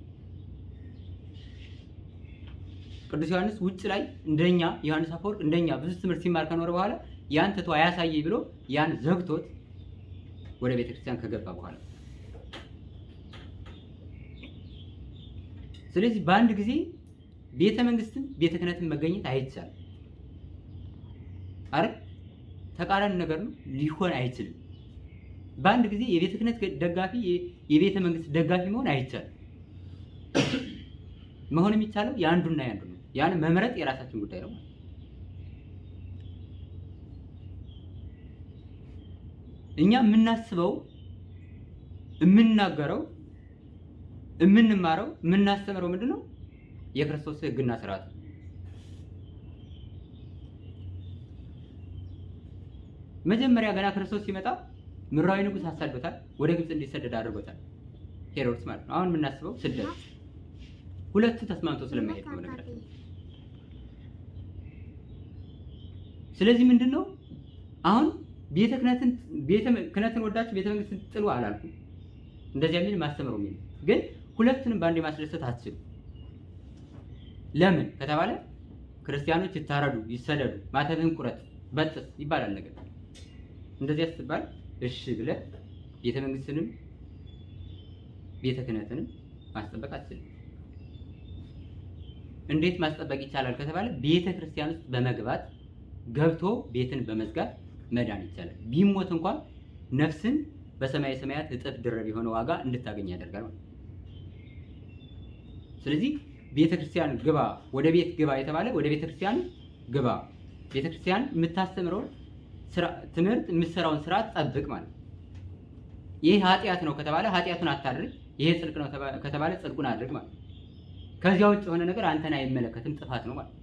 ቅዱስ ዮሐንስ ውጭ ላይ እንደኛ ዮሐንስ አፈወርቅ እንደኛ ብዙ ትምህርት ሲማር ከኖረ በኋላ ያን ትቶ አያሳየኝ ብሎ ያን ዘግቶት ወደ ቤተክርስቲያን ከገባ በኋላ ስለዚህ በአንድ ጊዜ ቤተ መንግስትን ቤተ ክህነትን መገኘት አይቻልም። አረ ተቃራኒ ነገር ነው፣ ሊሆን አይችልም። በአንድ ጊዜ የቤተ ክህነት ደጋፊ የቤተ መንግስት ደጋፊ መሆን አይቻልም። መሆን የሚቻለው የአንዱና የአንዱ ነው። ያን መምረጥ የራሳችን ጉዳይ ነው። እኛ የምናስበው የምንናገረው የምንማረው የምናስተምረው ምንድነው? የክርስቶስ ሕግና ስርዓት። መጀመሪያ ገና ክርስቶስ ሲመጣ ምድራዊ ንጉስ አሳዶታል፣ ወደ ግብጽ እንዲሰደድ አድርጎታል፣ ሄሮድስ ማለት ነው። አሁን የምናስበው ስደት። ሁለቱ ተስማምቶ ስለማይሄድ ነው ነገራችን። ስለዚህ ምንድነው አሁን ቤተ ክህነትን ወዳችሁ ቤተ መንግስትን ጥሉ አላልኩም። እንደዚህ የሚል ማስተምረው የሚል ግን ሁለቱንም በአንድ ማስደሰት አትችሉ። ለምን ከተባለ ክርስቲያኖች ይታረዱ፣ ይሰደዱ፣ ማተብህን ቁረጥ፣ በጥስ ይባላል ነገር። እንደዚህ ስትባል እሺ ብለህ ቤተ መንግስትንም ቤተ ክህነትንም ማስጠበቅ አትችልም። እንዴት ማስጠበቅ ይቻላል ከተባለ ቤተ ክርስቲያን ውስጥ በመግባት ገብቶ ቤትን በመዝጋት መዳን ይቻላል። ቢሞት እንኳን ነፍስን በሰማይ ሰማያት እጥፍ ድርብ የሆነ ዋጋ እንድታገኝ ያደርጋል ማለት ነው። ስለዚህ ቤተክርስቲያን ግባ፣ ወደ ቤት ግባ የተባለ ወደ ቤተክርስቲያን ግባ። ቤተክርስቲያን የምታስተምረው ትምህርት የምትሰራውን ስራ ጠብቅ ማለት ነው። ይሄ ኃጢአት ነው ከተባለ ኃጢአቱን አታድርግ፣ ይሄ ጽድቅ ነው ከተባለ ጽድቁን አድርግ ማለት ነው። ከዚያ ውጭ የሆነ ነገር አንተን አይመለከትም፣ ጥፋት ነው ማለት ነው።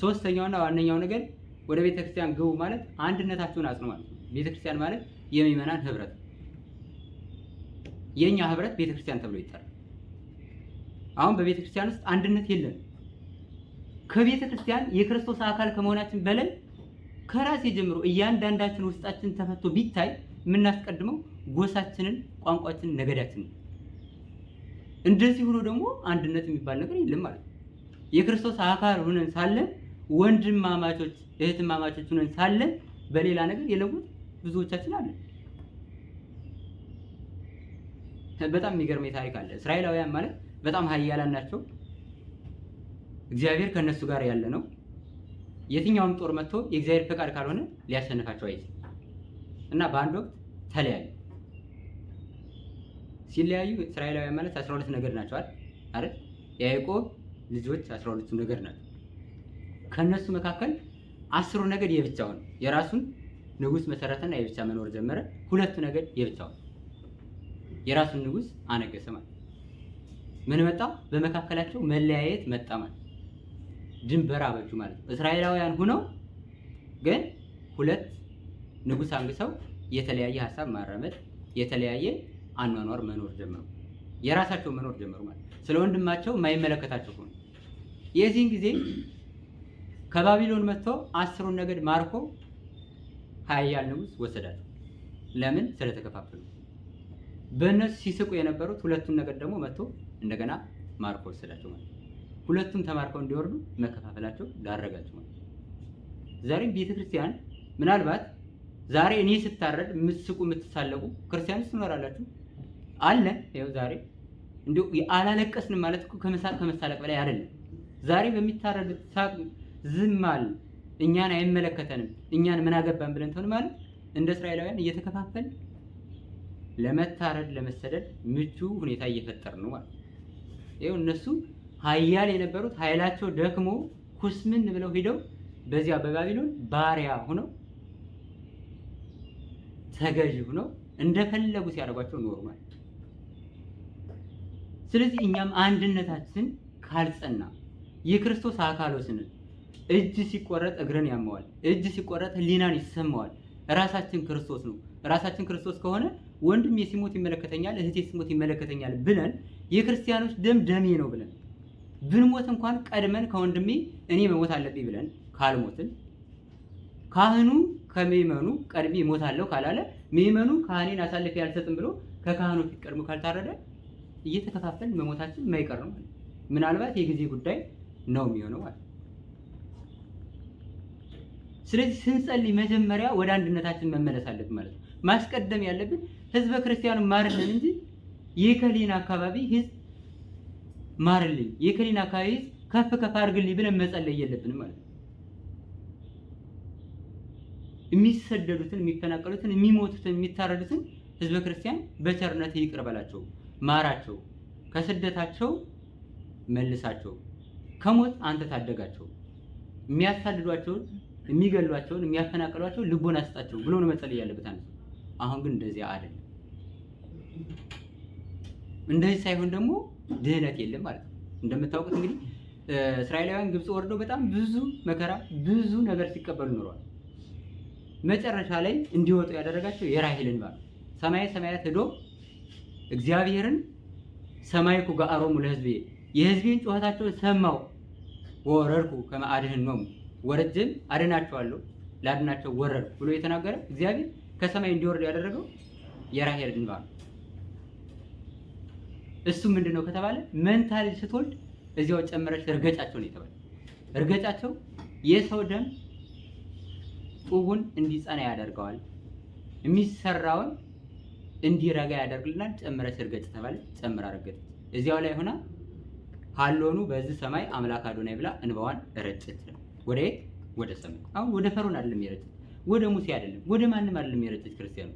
ሶስተኛውና ዋነኛው ነገር ወደ ቤተክርስቲያን ግቡ ማለት አንድነታችሁን አጽኑ ማለት ነው። ቤተክርስቲያን ማለት የሚመናን ህብረት፣ የኛ ህብረት ቤተክርስቲያን ተብሎ ይጠራል። አሁን በቤተክርስቲያን ውስጥ አንድነት የለም። ከቤተክርስቲያን የክርስቶስ አካል ከመሆናችን በላይ ከራሴ ጀምሮ እያንዳንዳችን ውስጣችን ተፈቶ ቢታይ የምናስቀድመው ጎሳችንን፣ ቋንቋችንን፣ ነገዳችንን። እንደዚህ ሆኖ ደግሞ አንድነት የሚባል ነገር የለም ማለት ነው። የክርስቶስ አካል ሆነን ሳለን ወንድማማቾች እህትማማቾች ሆነን ሳለን በሌላ ነገር የለውጥ ብዙዎቻችን አለ። በጣም የሚገርመኝ ታሪክ አለ። እስራኤላውያን ማለት በጣም ኃያላን ናቸው። እግዚአብሔር ከነሱ ጋር ያለ ነው። የትኛውም ጦር መጥቶ የእግዚአብሔር ፈቃድ ካልሆነ ሊያሸንፋቸው አይችልም። እና በአንድ ወቅት ተለያዩ። ሲለያዩ እስራኤላውያን ማለት 12 ነገድ ናቸው አይደል? የያዕቆብ ልጆች 12ቱ ነገድ ናቸው። ከነሱ መካከል 10 ነገድ የብቻውን የራሱን ንጉስ መሰረተና የብቻ መኖር ጀመረ። 2 ነገድ የብቻውን የራሱን ንጉስ አነገሰ ማለት። ምን መጣ? በመካከላቸው መለያየት መጣ ማለት። ድንበር አበጁ ማለት ነው። እስራኤላውያን ሆነው ግን 2 ንጉስ አንግሰው የተለያየ ሐሳብ ማራመድ፣ የተለያየ አኗኗር መኖር ጀመሩ። የራሳቸው መኖር ጀመሩ ማለት። ስለ ወንድማቸው የማይመለከታቸው ሆነ። የዚህን ጊዜ ከባቢሎን መጥቶ 10ን ነገድ ማርኮ ኃያል ንጉስ ወሰዳቸው። ለምን? ስለተከፋፈሉ። በእነሱ ሲስቁ የነበሩት 2ቱን ነገድ ደግሞ መጥቶ እንደገና ማርኮ ወሰዳቸው ማለት። 2ቱም ተማርከው እንዲወርዱ መከፋፈላቸው ዳረጋቸው ማለት። ዛሬም ቤተክርስቲያን ምናልባት ዛሬ እኔ ስታረድ የምትስቁ የምትሳለቁ ክርስቲያኖች ትኖራላችሁ አለ። ይኸው ዛሬ እንዲሁ አላለቀስንም ማለት እኮ ከመሳቅ ከመሳለቅ በላይ አይደለም። ዛሬ በሚታረዱት ሳቅ ዝም አለ። እኛን አይመለከተንም፣ እኛን ምን አገባን ብለን ተሆነ ማለት እንደ እስራኤላውያን እየተከፋፈል ለመታረድ ለመሰደድ ምቹ ሁኔታ እየፈጠር ነው ማለት። ይኸው እነሱ ኃያል የነበሩት ኃይላቸው ደክሞ ኩስምን ብለው ሄደው በዚያ በባቢሎን ባሪያ ሆነው ተገዥ ሆነው እንደፈለጉ ሲያደርጓቸው ኖሩ ማለት። ስለዚህ እኛም አንድነታችን ካልጸና የክርስቶስ አካሎች ነን። እጅ ሲቆረጥ እግርን ያመዋል፣ እጅ ሲቆረጥ ሕሊናን ይሰማዋል። ራሳችን ክርስቶስ ነው። ራሳችን ክርስቶስ ከሆነ ወንድሜ ሲሞት ይመለከተኛል፣ እህቴ ሲሞት ይመለከተኛል ብለን የክርስቲያኖች ደም ደሜ ነው ብለን ብንሞት እንኳን ቀድመን ከወንድሜ እኔ መሞት አለብኝ ብለን ካልሞትን ካህኑ ከመይመኑ ቀድሜ እሞታለሁ ካላለ መይመኑ ካህኔን አሳልፌ አልሰጥም ብሎ ከካህኑ ፊት ቀድሞ ካልታረደ እየተከፋፈልን መሞታችን የማይቀር ነው ማለት። ምናልባት የጊዜ ጉዳይ ነው የሚሆነው ማለት። ስለዚህ ስንጸልይ መጀመሪያ ወደ አንድነታችን መመለስ አለብን ማለት ነው። ማስቀደም ያለብን ህዝበ ክርስቲያኑ ማርልን እንጂ የከሊና አካባቢ ህዝብ ማርልኝ፣ የከሊና አካባቢ ህዝብ ከፍ ከፍ አድርግልኝ ብለን መጸለይ የለብንም ማለት ነው። የሚሰደዱትን፣ የሚፈናቀሉትን፣ የሚሞቱትን፣ የሚታረዱትን ህዝበ ክርስቲያን በቸርነት ይቅር በላቸው፣ ማራቸው፣ ከስደታቸው መልሳቸው፣ ከሞት አንተ ታደጋቸው፣ የሚያሳድዷቸውን፣ የሚገሏቸውን፣ የሚያፈናቀሏቸው ልቦና ስጣቸው ብሎ ነው መጸለይ ያለበት አንተ። አሁን ግን እንደዚያ አይደለም። እንደዚህ ሳይሆን ደግሞ ድህነት የለም ማለት ነው። እንደምታውቁት እንግዲህ እስራኤላውያን ግብጽ ወርደው በጣም ብዙ መከራ ብዙ ነገር ሲቀበሉ ኖረዋል። መጨረሻ ላይ እንዲወጡ ያደረጋቸው የራሔል እንባ ነው። ሰማየ ሰማያት ሄዶ እግዚአብሔርን ሰማይኩ ገአሮሙ ለሕዝቤ የሕዝቤን ጩኸታቸውን ሰማው ወረድኩ ከመ አድኅኖሙ ወረድም አድናቸዋለሁ ላድናቸው ወረድኩ ብሎ የተናገረ እግዚአብሔር ከሰማይ እንዲወርድ ያደረገው የራሔል እንባ ነው። እሱ ምንድነው ከተባለ መንታ ልጅ ስትወልድ እዚያው ጨመረች እርገጫቸው ነው የተባለ። እርገጫቸው የሰው ደም ጡቡን እንዲጸና ያደርገዋል፣ የሚሰራውን እንዲረጋ ያደርግልናል። ጨመረች እርገጭ ተባለ፣ ጨምራ ረገጠች። እዚያው ላይ ሆና ሃሎኑ በዚህ ሰማይ አምላክ አዶናይ ብላ እንባዋን ረጨች። ወደ ሰማይ። አሁን ወደ ፈርዖን አይደለም የረጨች፣ ወደ ሙሴ አይደለም፣ ወደ ማንም አይደለም የረጨች። ክርስቲያኑ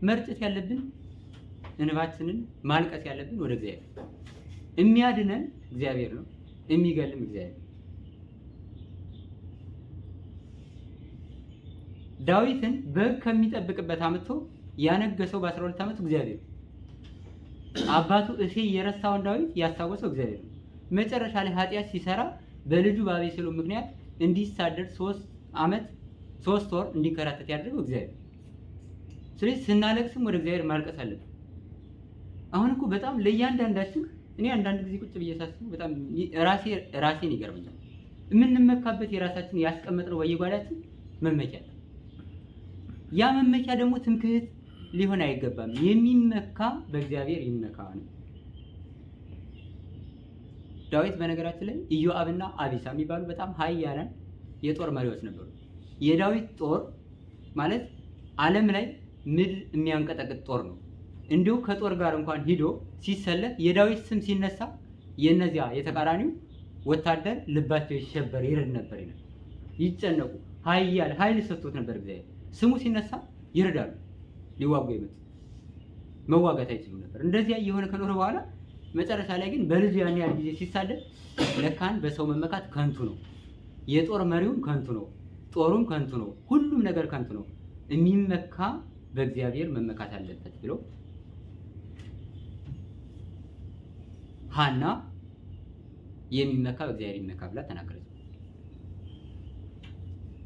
መርጨት ያለብን እንባችንን ማልቀስ ያለብን ወደ እግዚአብሔር። የሚያድነን እግዚአብሔር ነው፣ የሚገልም እግዚአብሔር። ዳዊትን በግ ከሚጠብቅበት አመጥቶ ያነገሰው በ12 ዓመቱ እግዚአብሔር ነው። አባቱ እሴይ የረሳውን ዳዊት ያስታወሰው እግዚአብሔር ነው። መጨረሻ ላይ ኃጢአት ሲሰራ በልጁ በአቤሴሎም ምክንያት እንዲሳደድ 3 ወር እንዲከራተት ያደረገው እግዚአብሔር። ስለዚህ ስናለቅስም ወደ እግዚአብሔር ማልቀስ አለብን። አሁን እኮ በጣም ለእያንዳንዳችን እኔ አንዳንድ ጊዜ ቁጭ ብዬ ሳስበው በጣም ራሴን ይገርመኛል። የምንመካበት የራሳችን ያስቀመጥነው በየጓዳችን መመኪያ፣ ያ መመኪያ ደግሞ ትምክህት ሊሆን አይገባም። የሚመካ በእግዚአብሔር ይመካ ነው። ዳዊት በነገራችን ላይ ኢዮአብና አቢሳ የሚባሉ በጣም ኃያላን የጦር መሪዎች ነበሩ። የዳዊት ጦር ማለት ዓለም ላይ ምድር የሚያንቀጠቅጥ ጦር ነው። እንዲሁ ከጦር ጋር እንኳን ሂዶ ሲሰለፍ የዳዊት ስም ሲነሳ የነዚያ የተቃራኒው ወታደር ልባቸው ይሸበር ይረድ ነበር ይላል። ይጨነቁ ኃይል ሰጥቶት ነበር እግዚአብሔር። ስሙ ሲነሳ ይረዳሉ። ሊዋጉ የመጡ መዋጋት አይችሉም ነበር። እንደዚያ እየሆነ ከኖረ በኋላ መጨረሻ ላይ ግን በልጁ ያን ያህል ጊዜ ሲሳደድ ለካን በሰው መመካት ከንቱ ነው፣ የጦር መሪውም ከንቱ ነው፣ ጦሩም ከንቱ ነው፣ ሁሉም ነገር ከንቱ ነው፣ የሚመካ በእግዚአብሔር መመካት አለበት ብሎ ሐና የሚመካ በእግዚአብሔር ይመካ ብላ ተናገረች።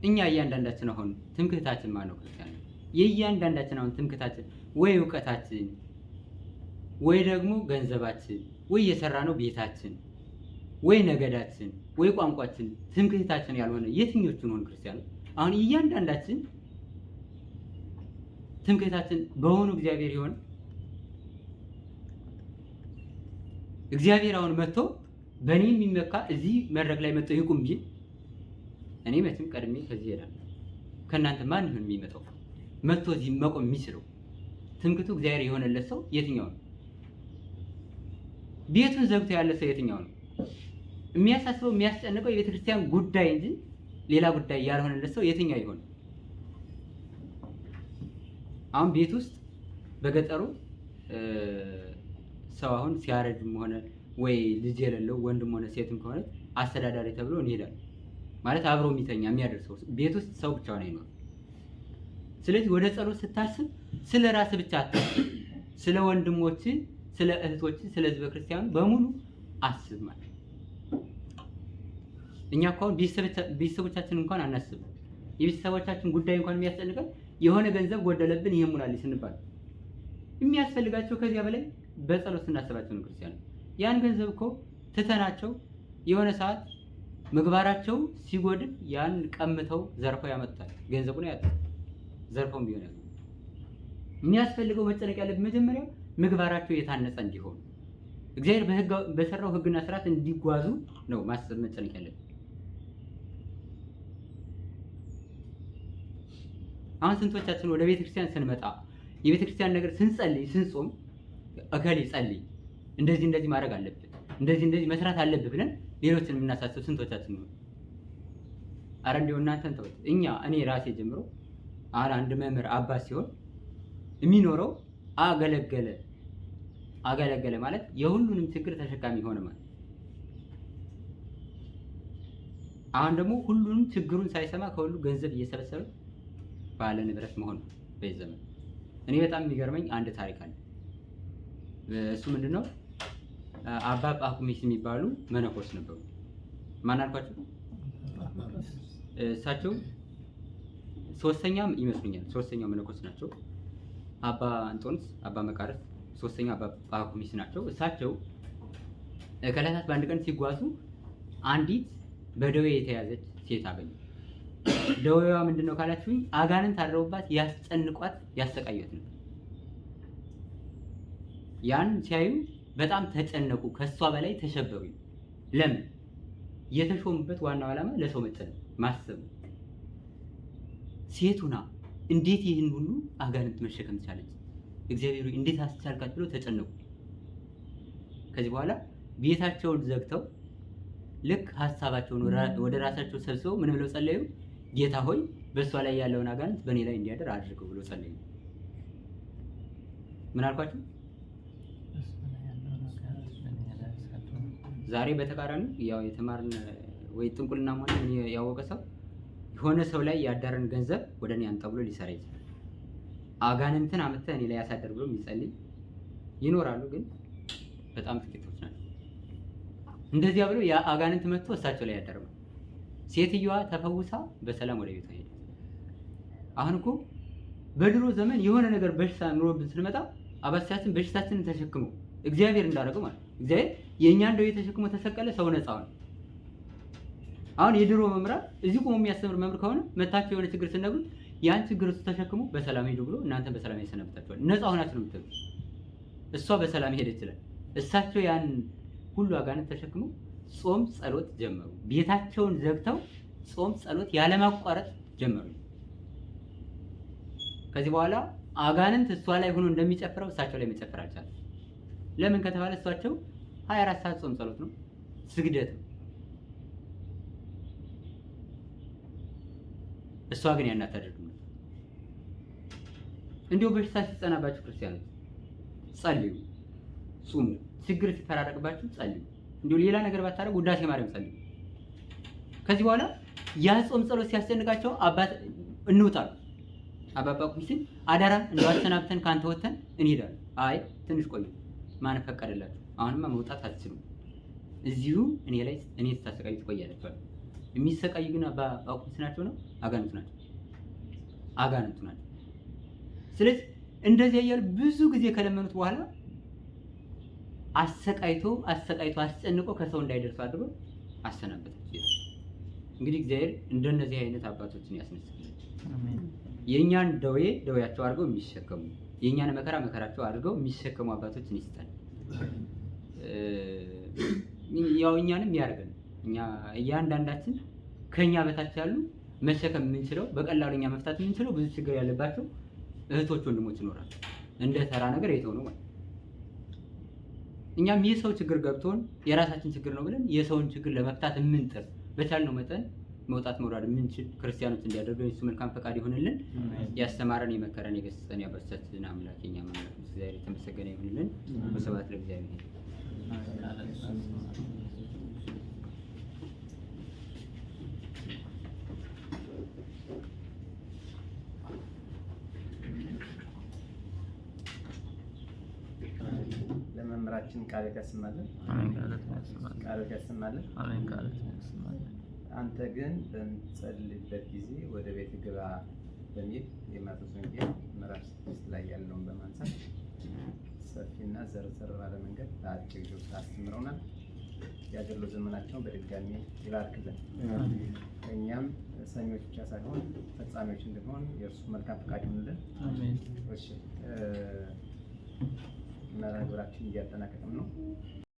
እኛ እያንዳንዳችን አሁን ትምክህታችን ማን ነው? ክርስቲያን የእያንዳንዳችን አሁን ትምክህታችን ወይ እውቀታችን ወይ ደግሞ ገንዘባችን ወይ የሰራነው ቤታችን ወይ ነገዳችን ወይ ቋንቋችን ትምክህታችን ያልሆነ የትኞቹን ሆን ክርስቲያኖች? አሁን እያንዳንዳችን ትምክህታችን በሆኑ እግዚአብሔር ይሆን? እግዚአብሔር አሁን መጥቶ በእኔ የሚመካ እዚህ መድረክ ላይ መጥቶ ይቁም ቢል እኔ መቼም ቀድሜ ከዚህ እሄዳለሁ። ከእናንተ ማን ይሆን የሚመጣው መጥቶ እዚህ መቆም የሚችለው? ትምክህቱ እግዚአብሔር የሆነለት ሰው የትኛው ነው? ቤቱን ዘግቶ ያለ ሰው የትኛው ነው? የሚያሳስበው የሚያስጨንቀው የቤተ ክርስቲያን ጉዳይ እንጂ ሌላ ጉዳይ ያልሆነለት ሰው የትኛው ይሆን? አሁን ቤት ውስጥ በገጠሩ ሰው አሁን ሲያረጅም ሆነ ወይ ልጅ የሌለው ወንድም ሆነ ሴትም ከሆነ አስተዳዳሪ ተብሎ እንሄዳለን ማለት አብሮ የሚተኛ የሚያደርሰው ቤት ውስጥ ሰው ብቻውን አይኖርም። ስለዚህ ወደ ጸሎት ስታስብ ስለ ራስ ብቻ አታስብ፣ ስለ ወንድሞች፣ ስለ እህቶች፣ ስለ ሕዝበ ክርስቲያኑ በሙሉ አስብ ማለት። እኛ እኮ አሁን ቤተሰቦቻችን እንኳን አናስብም። የቤተሰቦቻችን ጉዳይ እንኳን የሚያስጨንቀን የሆነ ገንዘብ ጎደለብን ይሄ ሙላልኝ ስንባል የሚያስፈልጋቸው ከዚያ በላይ በጸሎት ስናስባቸው ነው ክርስቲያኑ። ያን ገንዘብ እኮ ትተናቸው የሆነ ሰዓት ምግባራቸው ሲጎድል ያን ቀምተው ዘርፈው ያመጣል። ገንዘቡን ያጣል፣ ዘርፈውም ቢሆን ያጣል። የሚያስፈልገው መጨነቅ ያለብን መጀመሪያ ምግባራቸው የታነጸ እንዲሆን እግዚአብሔር በሰራው ሕግና ስርዓት እንዲጓዙ ነው ማሰብ መጨነቅ ያለብን። አሁን ስንቶቻችን ወደ ቤተክርስቲያን ስንመጣ የቤተክርስቲያን ነገር ስንጸልይ ስንጾም እከሌ ጸልይ እንደዚህ እንደዚህ ማድረግ አለብን እንደዚህ እንደዚህ መስራት አለብን ብለን ሌሎችን የምናሳስብ ስንቶቻችን ነው? አረ እንደው እናንተን ተውት። እኔ ራሴ ጀምሮ አሁን አንድ መምህር አባት ሲሆን የሚኖረው አገለገለ ማለት የሁሉንም ችግር ተሸካሚ ሆነ ማለት። አሁን ደግሞ ሁሉንም ችግሩን ሳይሰማ ከሁሉ ገንዘብ እየሰበሰበ ባለ ንብረት መሆን በዚህ ዘመን። እኔ በጣም የሚገርመኝ አንድ ታሪክ አለ። እሱ ምንድነው? አባ ጳኩሚስ የሚባሉ መነኮስ ነበሩ። ማን አልኳቸው? እሳቸው ሶስተኛው መነኮስ ናቸው። አባ አንጦንስ፣ አባ መቃርስ፣ ሶስተኛው አባ ጳኩሚስ ናቸው። እሳቸው ከዕለታት በአንድ ቀን ሲጓዙ አንዲት በደዌ የተያዘች ሴት አገኙ። ደዌዋ ምንድነው ካላችሁኝ፣ አጋንንት አድረውባት ያስጨንቋት ያሰቃዩት ነው። ያን ሲያዩ በጣም ተጨነቁ፣ ከሷ በላይ ተሸበሩ። ለምን? የተሾሙበት ዋናው ዓላማ ለሰው መጨነቅ ማሰብ። ሴቱና እንዴት ይህን ሁሉ አጋንንት መሸከም ቻለች? እግዚአብሔር እንዴት አስቻልካት ብለው ተጨነቁ። ከዚህ በኋላ ቤታቸውን ዘግተው ልክ ሀሳባቸውን ወደ ራሳቸው ሰብስበው ምን ብለው ጸለዩ? ጌታ ሆይ በእሷ ላይ ያለውን አጋንንት በእኔ ላይ እንዲያደር አድርገው ብለው ጸለዩ። ምን አልኳቸው? ዛሬ በተቃራኒ ያው የተማርን ወይ ጥንቁልና ሆነ ምን ያወቀ ሰው የሆነ ሰው ላይ ያዳረን ገንዘብ ወደ እኔ አንጣ ብሎ ሊሰራ ይችላል። አጋንንትን አመጣ እኔ ላይ ያሳደር ብሎ የሚጸልይ ይኖራሉ፣ ግን በጣም ጥቂቶች ናቸው። እንደዚያ ብሎ ያ አጋንንት መጥቶ እሳቸው ላይ ያደረው። ሴትዮዋ ተፈውሳ በሰላም ወደ ቤቷ ሄደች። አሁን እኮ በድሮ ዘመን የሆነ ነገር በሽታ ኑሮብን ስንመጣ አባቶቻችን በሽታችንን ተሸክመው እግዚአብሔር እንዳደረገው ማለት እግዚአብሔር የእኛን ደዌ ተሸክሞ ተሰቀለ፣ ሰው ነፃ ሆነ። አሁን የድሮ መምህራን እዚህ ቆሞ የሚያስተምር መምህር ከሆነ መታቸው የሆነ ችግር ስነግሩት ያን ችግር እሱ ተሸክሞ በሰላም ሄዱ ብሎ እናንተን በሰላም ያሰናብታችኋል። ነፃ ሆናችሁ ነው የምትሄዱት። እሷ በሰላም ሄደች ይችላል። እሳቸው ያን ሁሉ አጋንንት ተሸክመው ጾም ጸሎት ጀመሩ። ቤታቸውን ዘግተው ጾም ጸሎት ያለማቋረጥ ጀመሩ። ከዚህ በኋላ አጋንንት እሷ ላይ ሆኖ እንደሚጨፍረው እሳቸው ላይ መጨፈር አልቻለም። ለምን ከተባለ እሷቸው 24 ሰዓት ጾም ጸሎት ነው፣ ስግደት ነው። እሷ ግን ያን አታደርግም። እንዲያው በሽታ ሲጸናባችሁ ክርስቲያኖች ጸልዩ፣ ጹሙ። ችግር ሲፈራረቅባችሁ ጸልዩ። እንዲያው ሌላ ነገር ባታደርጉ ውዳሴ ማርያም ጸልዩ። ከዚህ በኋላ ያ ጾም ጸሎት ሲያስጨንቃቸው አባት እንውጣ አባባ ቁምሲን አዳራ እንደው አሰናብተን ካንተ ወተን እንሄዳለን። አይ ትንሽ ቆዩ፣ ማን ፈቀደላችሁ? አሁንማ መውጣት አትችሉም፣ እዚሁ እኔ ተሳሰቃዩ ትቆያላችሁ። የሚሰቃዩ ግን አባባ ቁምሲ ናቸው ነው አጋንንቱ ናቸው። ስለዚህ እንደዚህ እያሉ ብዙ ጊዜ ከለመኑት በኋላ አሰቃይቶ አስጨንቆ ከሰው እንዳይደርሱ አድርጎ አሰናበታቸው። እንግዲህ እግዚአብሔር እንደነዚህ አይነት አባቶችን ያስነሳል። አሜን። የኛን ደዌያቸው አድርገው የሚሸከሙ የኛን መከራቸው አድርገው የሚሸከሙ አባቶችን ይስጠን። ያው እኛንም ያርገን። እኛ እያንዳንዳችን ከኛ በታች ያሉ መሸከም የምንችለው በቀላሉ እኛ መፍታት የምንችለው ብዙ ችግር ያለባቸው እህቶች ወንድሞች ይኖራሉ። እንደ ተራ ነገር የተው ነው ማለት እኛም የሰው ችግር ገብቶን የራሳችን ችግር ነው ብለን የሰውን ችግር ለመፍታት የምንጥር በቻልነው መጠን መውጣት መውረድ የምንችል ክርስቲያኖች እንዲያደርገን የሱ መልካም ፈቃድ ይሆንልን። ያስተማረን የመከረን የገሰጸን ያበረታችን አምላክ የኛ አምላክ እግዚአብሔር የተመሰገነ ይሁንልን። ወስብሐት ለእግዚአብሔር። ለመምህራችን ቃልህ ያሰማልን። ቃልህ ያሰማልን። አንተ ግን በምትጸልይበት ጊዜ ወደ ቤት ግባ በሚል የማቴዎስ ወንጌል ምዕራፍ 6 ላይ ያለውን በማንሳት ሰፊና ዘርዘር ባለ መንገድ በአጭር ጊዜ ውስጥ አስተምረውናል። የአገልግሎት ዘመናቸውን በድጋሚ ይባርክልን። እኛም ሰሚዎች ብቻ ሳይሆን ፈጻሚዎች እንድንሆን የእርሱ መልካም ፈቃድ ይሁንልን። አሜን። እሺ መርሃ ግብራችን እያጠናቀቅን ነው።